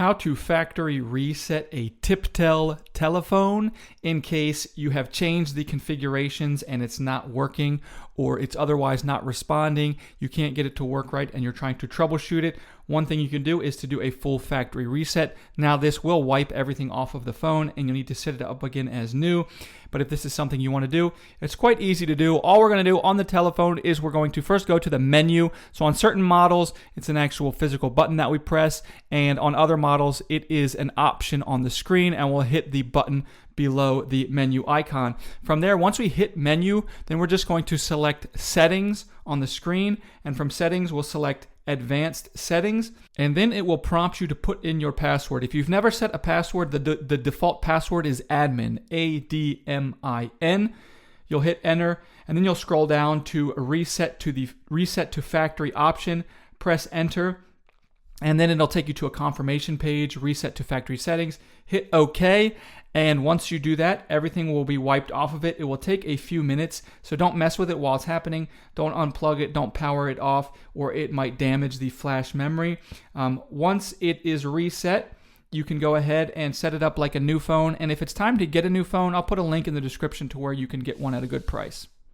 How to factory reset a Tiptel telephone in case you have changed the configurations and it's not working, or it's otherwise not responding. You can't get it to work right and you're trying to troubleshoot it. One thing you can do is to do a full factory reset. Now this will wipe everything off of the phone and you'll need to set it up again as new. But if this is something you want to do, it's quite easy to do. All we're going to do on the telephone is we're going to first go to the menu. So on certain models, it's an actual physical button that we press, and on other models, it is an option on the screen, and we'll hit the button below the menu icon. From there, once we hit menu, then we're just going to select settings on the screen, and from settings, we'll select advanced settings, and then it will prompt you to put in your password. If you've never set a password, the default password is admin, ADMIN. You'll hit enter, and then you'll scroll down to reset to factory option, press enter, and then it'll take you to a confirmation page, reset to factory settings, hit OK, and once you do that, everything will be wiped off of it. It will take a few minutes, so don't mess with it while it's happening. Don't unplug it, don't power it off, or it might damage the flash memory. Once it is reset, you can go ahead and set it up like a new phone, and if it's time to get a new phone, I'll put a link in the description to where you can get one at a good price.